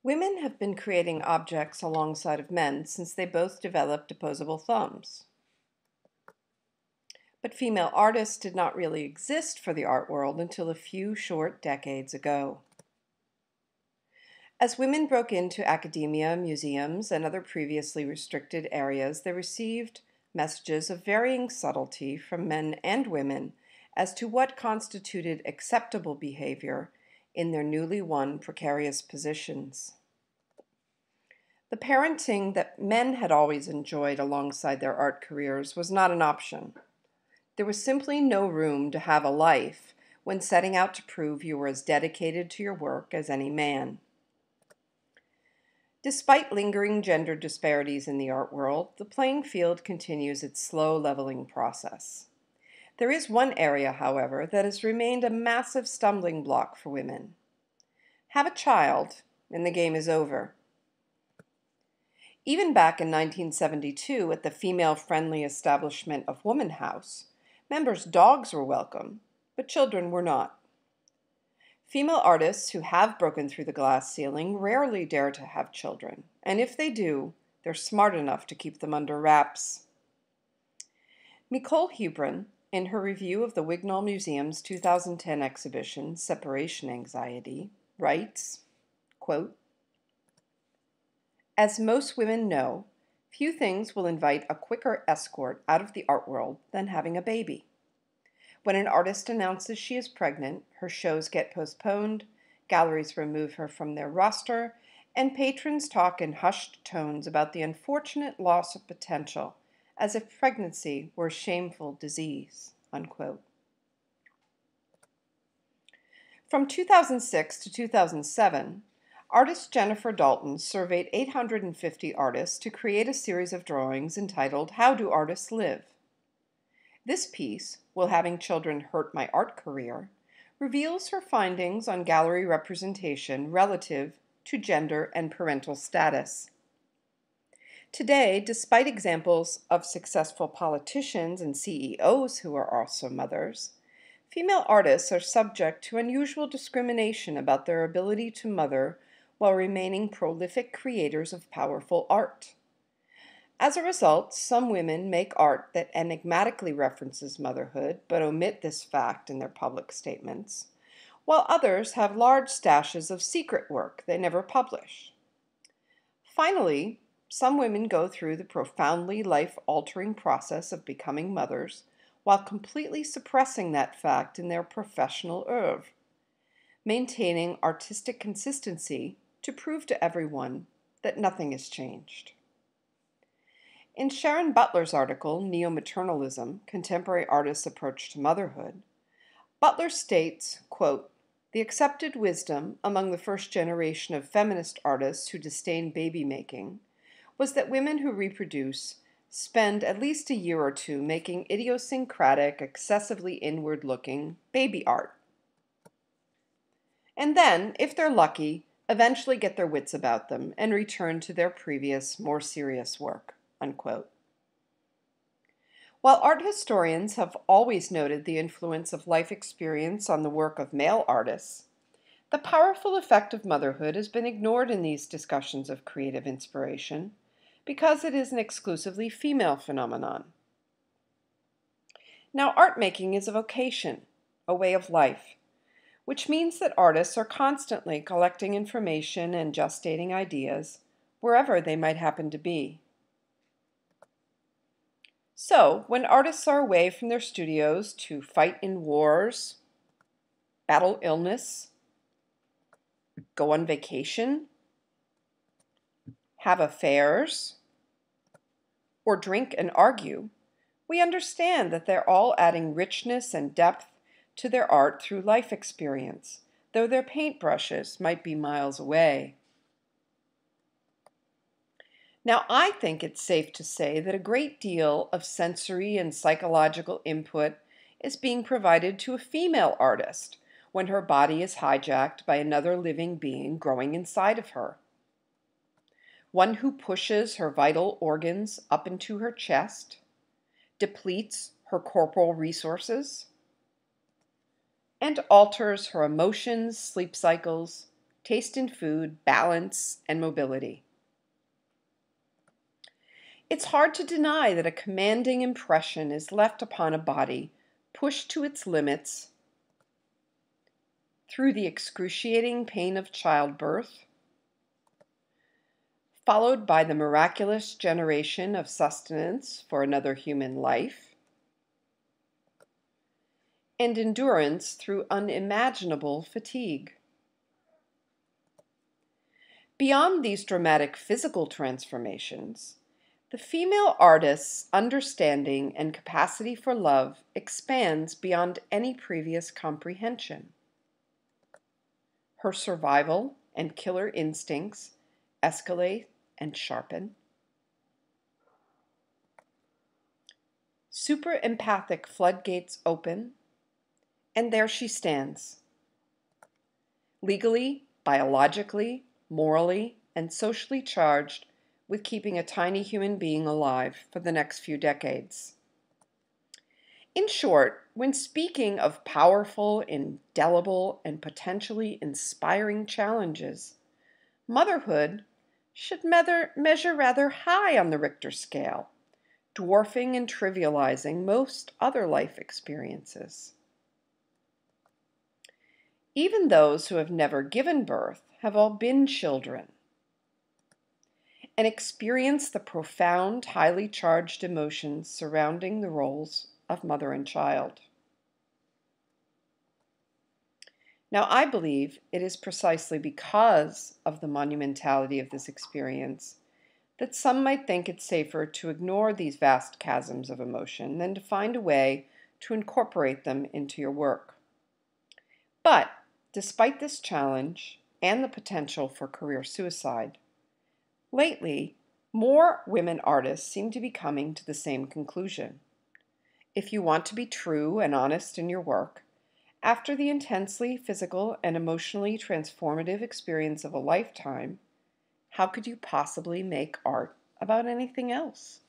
Women have been creating objects alongside of men since they both developed opposable thumbs. But female artists did not really exist for the art world until a few short decades ago. As women broke into academia, museums, and other previously restricted areas, they received messages of varying subtlety from men and women as to what constituted acceptable behavior in their newly won precarious positions. The parenting that men had always enjoyed alongside their art careers was not an option. There was simply no room to have a life when setting out to prove you were as dedicated to your work as any man. Despite lingering gender disparities in the art world, the playing field continues its slow leveling process. There is one area, however, that has remained a massive stumbling block for women. Have a child, and the game is over. Even back in 1972, at the female-friendly establishment of Woman House, members' dogs were welcome, but children were not. Female artists who have broken through the glass ceiling rarely dare to have children, and if they do, they're smart enough to keep them under wraps. Nicole Hubrin, in her review of the Wignall Museum's 2010 exhibition, Separation Anxiety, writes, quote, "As most women know, few things will invite a quicker escort out of the art world than having a baby. When an artist announces she is pregnant, her shows get postponed, galleries remove her from their roster, and patrons talk in hushed tones about the unfortunate loss of potential, as if pregnancy were a shameful disease." Unquote. From 2006 to 2007, artist Jennifer Dalton surveyed 850 artists to create a series of drawings entitled "How Do Artists Live?" This piece, Will Having Children Hurt My Art Career?, reveals her findings on gallery representation relative to gender and parental status. Today, despite examples of successful politicians and CEOs who are also mothers, female artists are subject to unusual discrimination about their ability to mother while remaining prolific creators of powerful art. As a result, some women make art that enigmatically references motherhood, but omit this fact in their public statements, while others have large stashes of secret work they never publish. Finally, some women go through the profoundly life-altering process of becoming mothers while completely suppressing that fact in their professional oeuvre, maintaining artistic consistency to prove to everyone that nothing has changed. In Sharon Butler's article, Neo-Maternalism, Contemporary Artists' Approach to Motherhood, Butler states, quote, "The accepted wisdom among the first generation of feminist artists who disdain baby-making was that women who reproduce spend at least a year or two making idiosyncratic, excessively inward-looking baby art. And then, if they're lucky, eventually get their wits about them and return to their previous, more serious work." Unquote. While art historians have always noted the influence of life experience on the work of male artists, the powerful effect of motherhood has been ignored in these discussions of creative inspiration because it is an exclusively female phenomenon. Now, art making is a vocation, a way of life, which means that artists are constantly collecting information and gestating ideas wherever they might happen to be. So, when artists are away from their studios to fight in wars, battle illness, go on vacation, have affairs, or drink and argue, we understand that they're all adding richness and depth to their art through life experience, though their paintbrushes might be miles away. Now, I think it's safe to say that a great deal of sensory and psychological input is being provided to a female artist when her body is hijacked by another living being growing inside of her. One who pushes her vital organs up into her chest, depletes her corporal resources, and alters her emotions, sleep cycles, taste in food, balance, and mobility. It's hard to deny that a commanding impression is left upon a body pushed to its limits through the excruciating pain of childbirth, followed by the miraculous generation of sustenance for another human life, and endurance through unimaginable fatigue. Beyond these dramatic physical transformations, the female artist's understanding and capacity for love expands beyond any previous comprehension. Her survival and killer instincts escalate and sharpen. Super empathic floodgates open, and there she stands. Legally, biologically, morally, and socially charged with keeping a tiny human being alive for the next few decades. In short, when speaking of powerful, indelible, and potentially inspiring challenges, motherhood should measure rather high on the Richter scale, dwarfing and trivializing most other life experiences. Even those who have never given birth have all been children and experienced the profound, highly charged emotions surrounding the roles of mother and child. Now, I believe it is precisely because of the monumentality of this experience that some might think it safer to ignore these vast chasms of emotion than to find a way to incorporate them into your work. But, despite this challenge and the potential for career suicide, lately, more women artists seem to be coming to the same conclusion. If you want to be true and honest in your work, after the intensely physical and emotionally transformative experience of a lifetime, how could you possibly make art about anything else?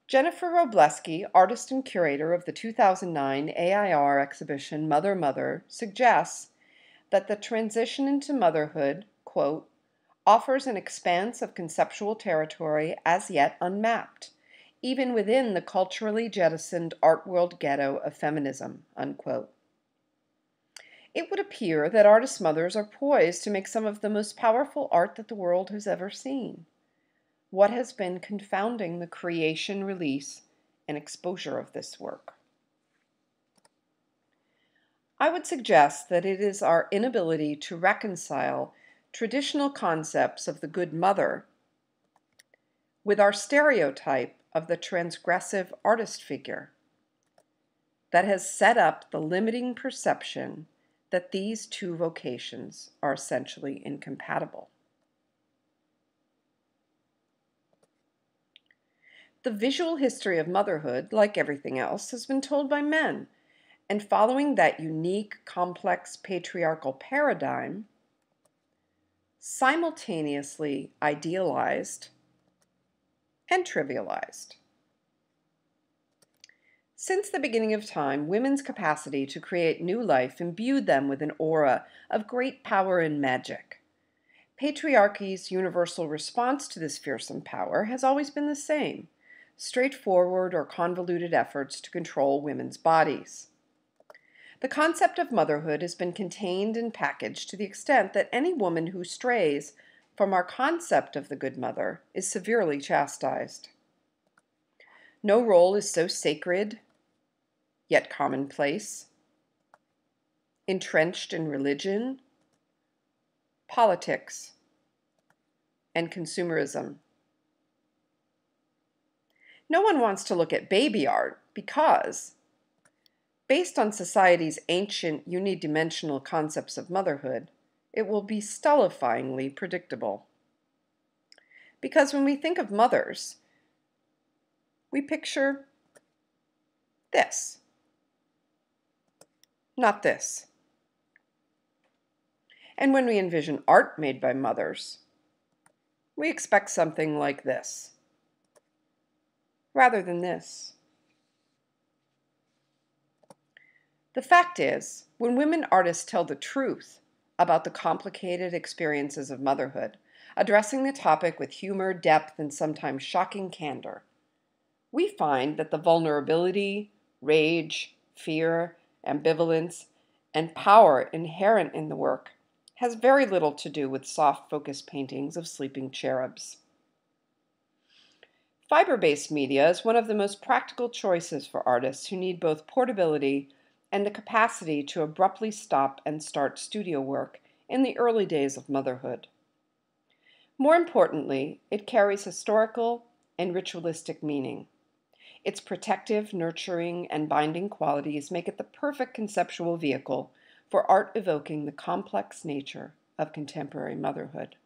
Jennifer Robleski, artist and curator of the 2009 AIR exhibition Mother, Mother, suggests that the transition into motherhood, quote, offers an expanse of conceptual territory as yet unmapped, even within the culturally jettisoned art world ghetto of feminism, unquote. It would appear that artist mothers are poised to make some of the most powerful art that the world has ever seen. What has been confounding the creation, release, and exposure of this work? I would suggest that it is our inability to reconcile traditional concepts of the good mother with our stereotype of the transgressive artist figure that has set up the limiting perception that these two vocations are essentially incompatible. The visual history of motherhood, like everything else, has been told by men, and following that unique, complex patriarchal paradigm, simultaneously idealized and trivialized. Since the beginning of time, women's capacity to create new life imbued them with an aura of great power and magic. Patriarchy's universal response to this fearsome power has always been the same: straightforward or convoluted efforts to control women's bodies. The concept of motherhood has been contained and packaged to the extent that any woman who strays from our concept of the good mother is severely chastised. No role is so sacred, yet commonplace, entrenched in religion, politics, and consumerism. No one wants to look at baby art because, based on society's ancient unidimensional concepts of motherhood, it will be stultifyingly predictable. Because when we think of mothers, we picture this, not this. And when we envision art made by mothers, we expect something like this, rather than this. The fact is, when women artists tell the truth about the complicated experiences of motherhood, addressing the topic with humor, depth, and sometimes shocking candor. We find that the vulnerability, rage, fear, ambivalence, and power inherent in the work has very little to do with soft focus paintings of sleeping cherubs. Fiber-based media is one of the most practical choices for artists who need both portability and the capacity to abruptly stop and start studio work in the early days of motherhood. More importantly, it carries historical and ritualistic meaning. Its protective, nurturing, and binding qualities make it the perfect conceptual vehicle for art evoking the complex nature of contemporary motherhood.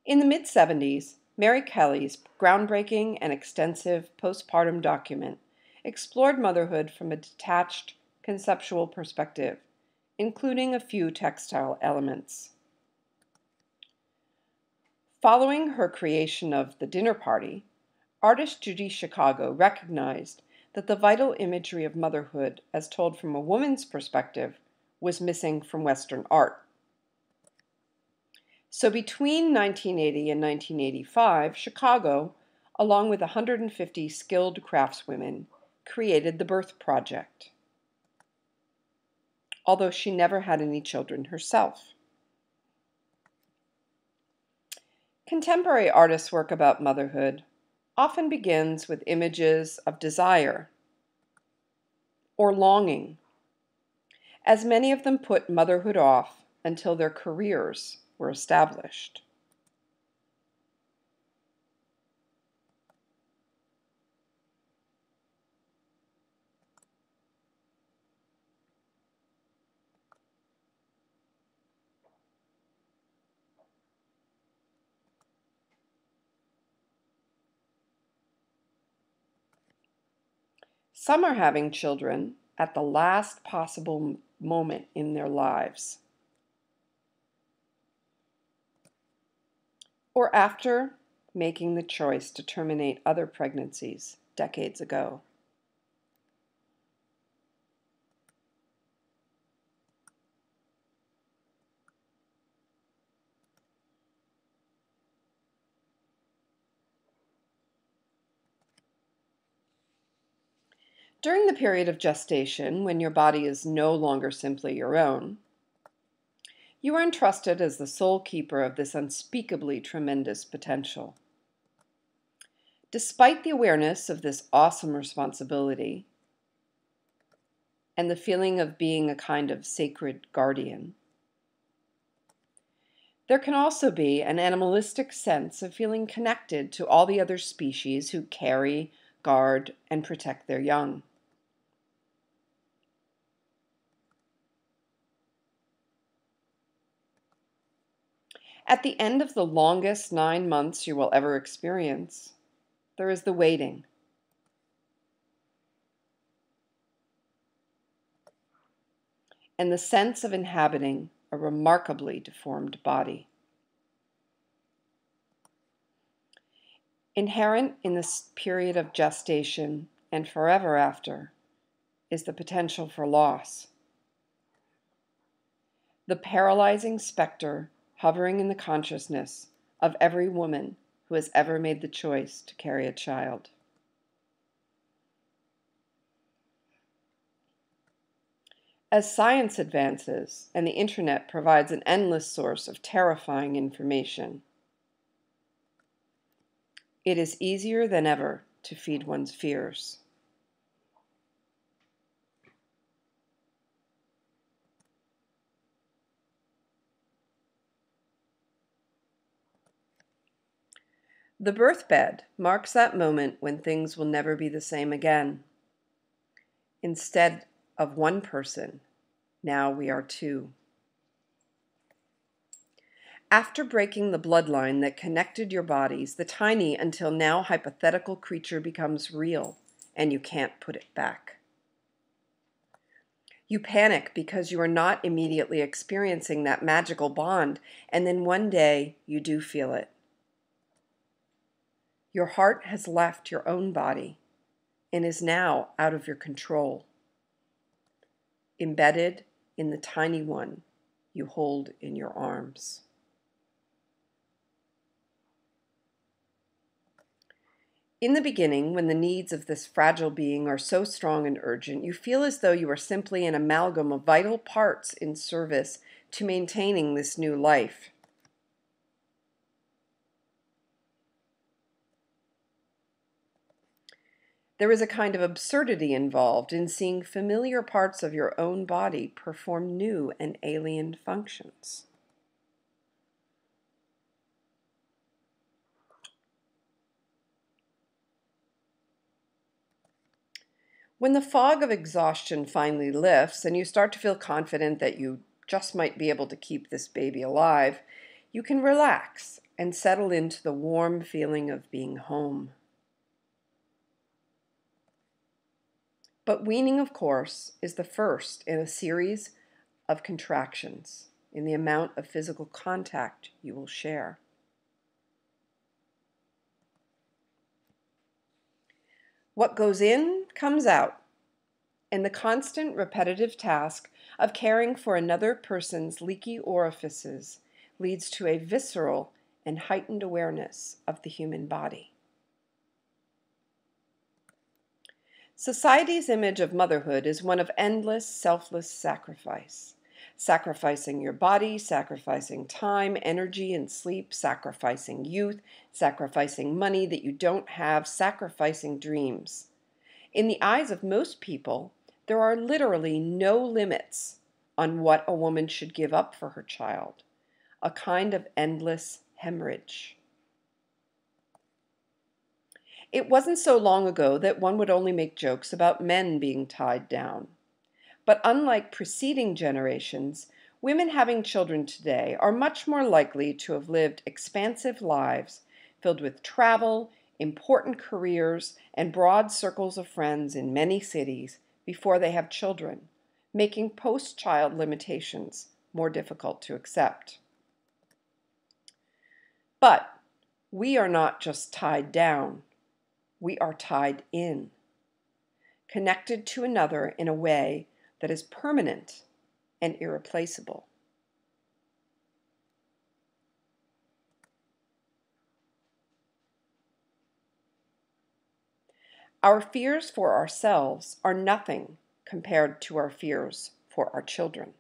In the mid-70s, Mary Kelly's groundbreaking and extensive postpartum document explored motherhood from a detached, conceptual perspective, including a few textile elements. Following her creation of The Dinner Party, artist Judy Chicago recognized that the vital imagery of motherhood, as told from a woman's perspective, was missing from Western art. So between 1980 and 1985, Chicago, along with 150 skilled craftswomen, created the Birth Project, although she never had any children herself. Contemporary artists' work about motherhood often begins with images of desire or longing, as many of them put motherhood off until their careers were established. Some are having children at the last possible moment in their lives, or after making the choice to terminate other pregnancies decades ago. During the period of gestation, when your body is no longer simply your own, you are entrusted as the sole keeper of this unspeakably tremendous potential. Despite the awareness of this awesome responsibility and the feeling of being a kind of sacred guardian, there can also be an animalistic sense of feeling connected to all the other species who carry, guard, and protect their young. At the end of the longest 9 months you will ever experience, there is the waiting. And the sense of inhabiting a remarkably deformed body. Inherent in this period of gestation and forever after is the potential for loss. The paralyzing specter hovering in the consciousness of every woman who has ever made the choice to carry a child. As science advances and the internet provides an endless source of terrifying information, it is easier than ever to feed one's fears. The birthbed marks that moment when things will never be the same again. Instead of one person, now we are two. After breaking the bloodline that connected your bodies, the tiny until now hypothetical creature becomes real, and you can't put it back. You panic because you are not immediately experiencing that magical bond, and then one day you do feel it. Your heart has left your own body and is now out of your control, embedded in the tiny one you hold in your arms. In the beginning, when the needs of this fragile being are so strong and urgent, you feel as though you are simply an amalgam of vital parts in service to maintaining this new life. There is a kind of absurdity involved in seeing familiar parts of your own body perform new and alien functions. When the fog of exhaustion finally lifts and you start to feel confident that you just might be able to keep this baby alive, you can relax and settle into the warm feeling of being home. But weaning, of course, is the first in a series of contractions in the amount of physical contact you will share. What goes in comes out, and the constant repetitive task of caring for another person's leaky orifices leads to a visceral and heightened awareness of the human body. Society's image of motherhood is one of endless, selfless sacrifice. Sacrificing your body, sacrificing time, energy, and sleep, sacrificing youth, sacrificing money that you don't have, sacrificing dreams. In the eyes of most people, there are literally no limits on what a woman should give up for her child, a kind of endless hemorrhage. It wasn't so long ago that one would only make jokes about men being tied down. But unlike preceding generations, women having children today are much more likely to have lived expansive lives filled with travel, important careers, and broad circles of friends in many cities before they have children, making post-child limitations more difficult to accept. But we are not just tied down. We are tied in, connected to another in a way that is permanent and irreplaceable. Our fears for ourselves are nothing compared to our fears for our children.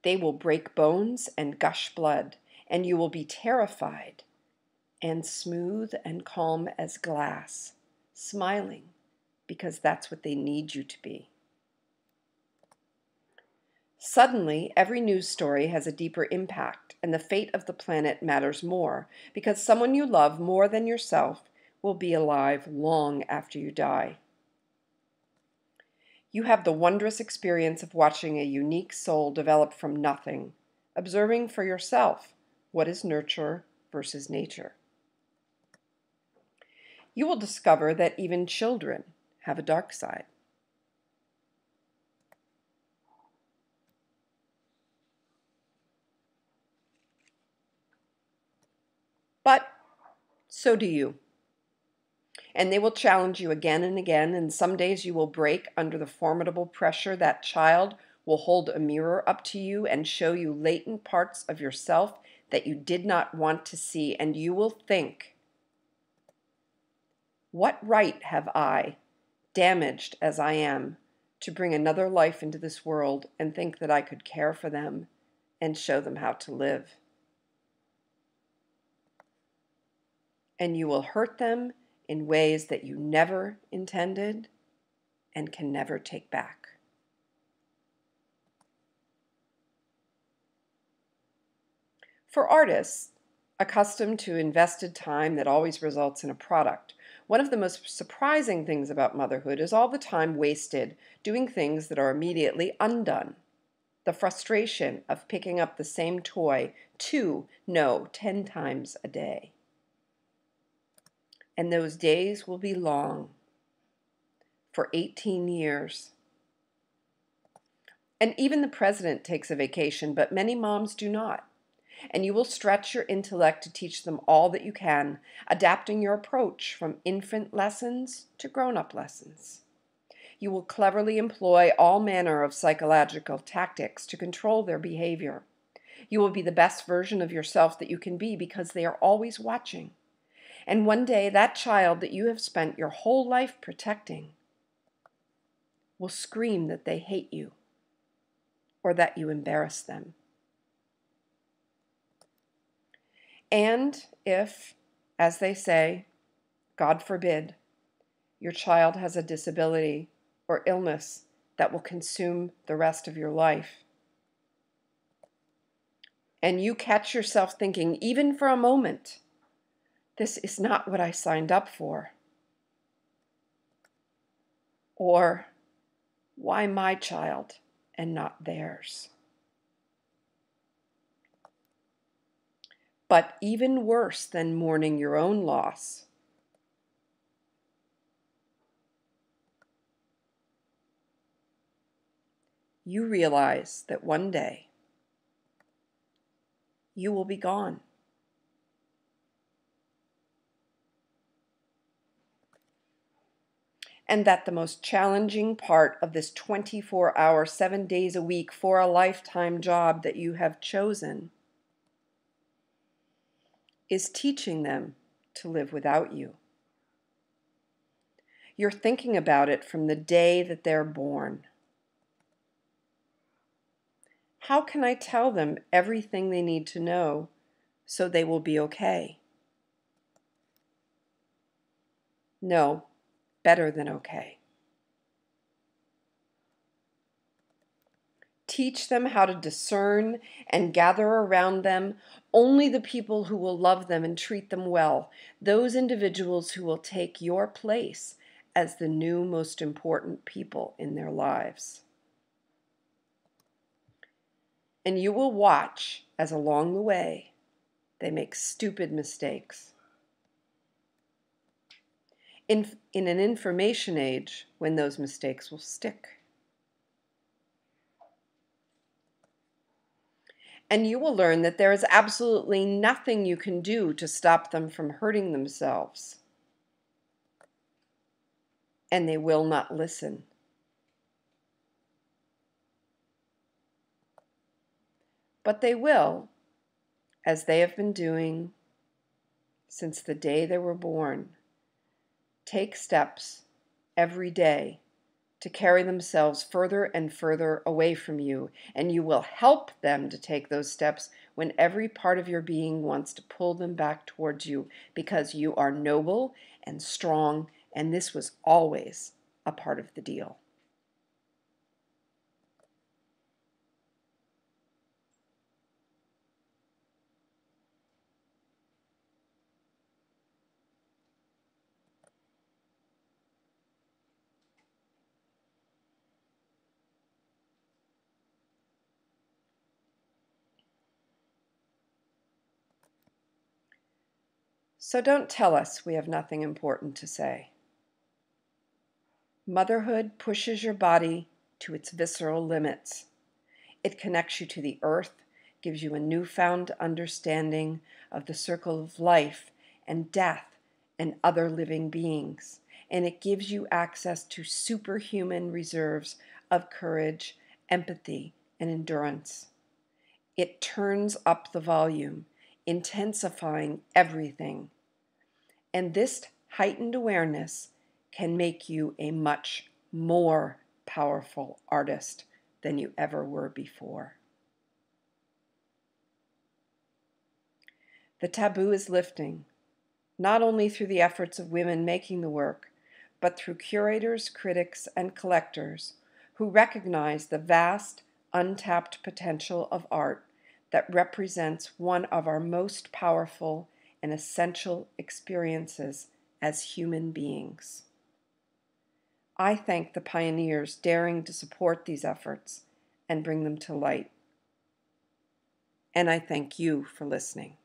They will break bones and gush blood, and you will be terrified and smooth and calm as glass, smiling because that's what they need you to be. Suddenly, every news story has a deeper impact, and the fate of the planet matters more because someone you love more than yourself will be alive long after you die. You have the wondrous experience of watching a unique soul develop from nothing, observing for yourself what is nurture versus nature. You will discover that even children have a dark side. But so do you. And they will challenge you again and again, and some days you will break under the formidable pressure. That child will hold a mirror up to you and show you latent parts of yourself that you did not want to see, and you will think, what right have I, damaged as I am, to bring another life into this world and think that I could care for them and show them how to live? And you will hurt them in ways that you never intended and can never take back. For artists, accustomed to invested time that always results in a product, one of the most surprising things about motherhood is all the time wasted doing things that are immediately undone. The frustration of picking up the same toy 10 times a day. And those days will be long, for 18 years. And even the president takes a vacation, but many moms do not. And you will stretch your intellect to teach them all that you can, adapting your approach from infant lessons to grown-up lessons. You will cleverly employ all manner of psychological tactics to control their behavior. You will be the best version of yourself that you can be because they are always watching. And one day, that child that you have spent your whole life protecting will scream that they hate you or that you embarrass them. And if, as they say, God forbid, your child has a disability or illness that will consume the rest of your life, and you catch yourself thinking, even for a moment, this is not what I signed up for, or why my child and not theirs? But even worse than mourning your own loss you realize that one day you will be gone. And that the most challenging part of this 24-hour, 7 days a week, for a lifetime job that you have chosen is teaching them to live without you. You're thinking about it from the day that they're born. How can I tell them everything they need to know so they will be okay? No, better than okay. Teach them how to discern and gather around them only the people who will love them and treat them well, those individuals who will take your place as the new most important people in their lives. And you will watch as along the way they make stupid mistakes. In an information age, when those mistakes will stick. And you will learn that there is absolutely nothing you can do to stop them from hurting themselves. And they will not listen. But they will, as they have been doing since the day they were born, take steps every day to carry themselves further and further away from you, and you will help them to take those steps when every part of your being wants to pull them back towards you, because you are noble and strong, and this was always a part of the deal. So don't tell us we have nothing important to say. Motherhood pushes your body to its visceral limits. It connects you to the earth, gives you a newfound understanding of the circle of life and death and other living beings, and it gives you access to superhuman reserves of courage, empathy, and endurance. It turns up the volume, intensifying everything. And this heightened awareness can make you a much more powerful artist than you ever were before. The taboo is lifting, not only through the efforts of women making the work, but through curators, critics, and collectors who recognize the vast, untapped potential of art that represents one of our most powerful and essential experiences as human beings. I thank the pioneers daring to support these efforts and bring them to light. And I thank you for listening.